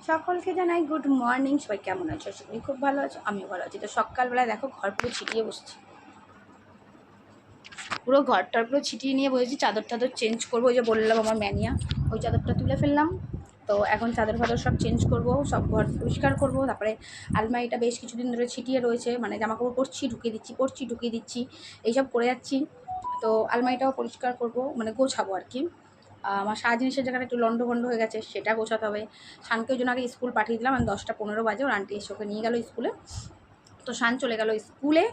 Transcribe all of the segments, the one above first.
সকলকে জানাই good morning. সবাই কেমন আছো? সবাই খুব ভালো আছো, আমিও ভালো আছি। তো সকালবেলায় দেখো ঘর পুরো ছিটিয়ে বসছি, পুরো ঘরটার পুরো ছিটিয়ে নিয়ে বসেছি। চাদর টাদর চেঞ্জ করবো, ওই যে বললাম আমার ম্যানিয়া, ওই চাদরটা তুলে ফেললাম। তো এখন চাদর ফাদর সব চেঞ্জ করবো, সব ঘর পরিষ্কার করবো। তারপরে আলমারিটা বেশ কিছুদিন ধরে ছিটিয়ে রয়েছে, মানে জামাকাপড় পরছি ঢুকিয়ে দিচ্ছি, পরছি ঢুকিয়ে দিচ্ছি, এইসব করে যাচ্ছি। তো আলমারিটাও পরিষ্কার করবো, মানে গোছাবো আর কি। আমার সারা জিনিসের জায়গাটা একটু লন্ডভন্ড হয়ে গেছে, সেটা গোছাতে হবে। শানকে ওই জন্য আগে স্কুল পাঠিয়ে দিলাম, আমি 10টা 15 বাজে ওর আন্টি এসে ওকে নিয়ে গেলো স্কুলে। তো শান চলে গেল স্কুলে।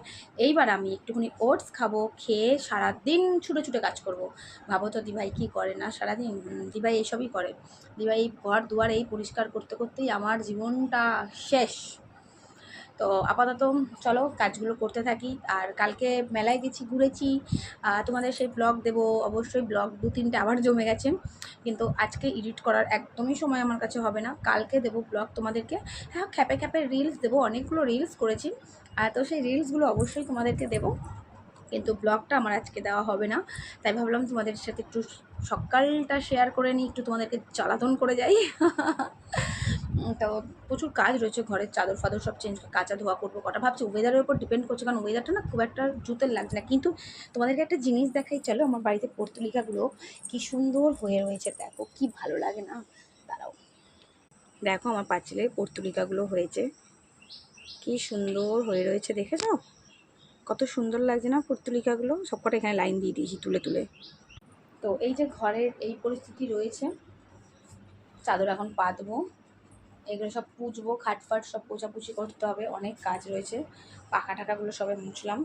এইবার আমি একটুখানি ওটস খাবো, খেয়ে সারাদিন ছুটে ছুটে কাজ করব। ভাবো তো দিভাই কী করে না সারাদিন, দিভাই এইসবই করে। দিভাই এই ঘর দুয়ার এই পরিষ্কার করতে করতেই আমার জীবনটা শেষ। তো আপাতত চলো কাজগুলো করতে থাকি। আর কালকে মেলায় গেছি, ঘুরেছি, তোমাদের সেই ব্লগ দেবো অবশ্যই। ব্লগ 2-3টে আবার জমে গেছে, কিন্তু আজকে এডিট করার একদমই সময় আমার কাছে হবে না। কালকে দেবো ব্লগ তোমাদেরকে। হ্যাঁ, খ্যাপে খ্যাপে রিলস দেবো, অনেকগুলো রিলস করেছি। তো সেই রিলসগুলো অবশ্যই তোমাদেরকে দেবো, কিন্তু ব্লগটা আমার আজকে দেওয়া হবে না। তাই ভাবলাম তোমাদের সাথে একটু সকালটা শেয়ার করে নিই, একটু তোমাদেরকে জ্বালাতন করে যাই। তো প্রচুর কাজ রয়েছে, ঘরের চাদর ফাদর সব চেঞ্জ, কাচা ধোয়া করবো কটা। ভাবছি ওয়েদারের উপর ডিপেন্ড করছে, কারণ ওয়েদারটা না খুব একটা জুতের লাগছে না। কিন্তু তোমাদেরকে একটা জিনিস দেখাই, চলো। আমার বাড়িতে পর্তুলিকাগুলো কি সুন্দর হয়ে রয়েছে, দেখো কি ভালো লাগে না। দাঁড়াও, দেখো আমার পাঁচিলে পর্তুলিকাগুলো হয়েছে, কি সুন্দর হয়ে রয়েছে, দেখেছো কত সুন্দর লাগছে না পর্তুলিকাগুলো। সবকটা এখানে লাইন দিয়ে দিয়েছি তুলে তুলে। তো এই যে ঘরের এই পরিস্থিতি রয়েছে, চাদর এখন পাতবো, এগুলো সব পুছবো, খাটফাট সব পোছাপুছি করতে হবে, অনেক কাজ রয়েছে। পাখা টাকাগুলো সবে মুছলাম।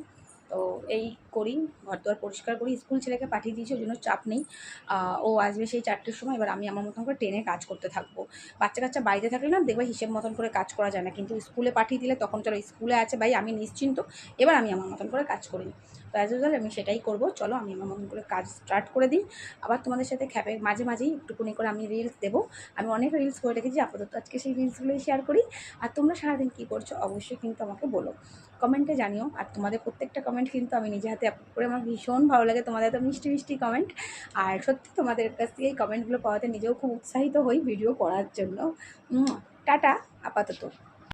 তো এই করি, ঘর দুয়ার পরিষ্কার করি। স্কুল ছেলেকে পাঠিয়ে দিয়েছি, ওই জন্য চাপ নেই। ও আসবে সেই 4টের সময়। এবার আমি আমার মতন করে ট্রেনে কাজ করতে থাকবো। বাচ্চা কাচ্চা বাড়িতে থাকলে না দেখবে হিসেব মতন করে কাজ করা যায় না, কিন্তু স্কুলে পাঠিয়ে দিলে তখন চলো স্কুলে আছে ভাই, আমি নিশ্চিন্ত, এবার আমি আমার মতন করে কাজ করি। তো অ্যাজ ইউজুয়াল আমি সেটাই করবো। চলো আমি আমার মতন করে কাজ স্টার্ট করে দিই। আবার তোমাদের সাথে খ্যাপে মাঝে মাঝেই একটুখানি করে আমি রিলস দেবো। আমি অনেক রিলস করে রেখেছি, আপাতত আজকে সেই রিলসগুলোই শেয়ার করি। আর তোমরা সারাদিন কী করছো অবশ্যই কিন্তু আমাকে বলো, কমেন্টে জানিও। আর তোমাদের প্রত্যেকটা কমেন্ট কিন্তু আমি নিজে হাতে আপলোড করে, আমার ভীষণ ভালো লাগে তোমাদের তো মিষ্টি মিষ্টি কমেন্ট। আর সত্যি তোমাদের কাছ থেকে এই কমেন্টগুলো পাওয়াতে নিজেও খুব উৎসাহিত হই ভিডিও করার জন্য। টাটা আপাতত।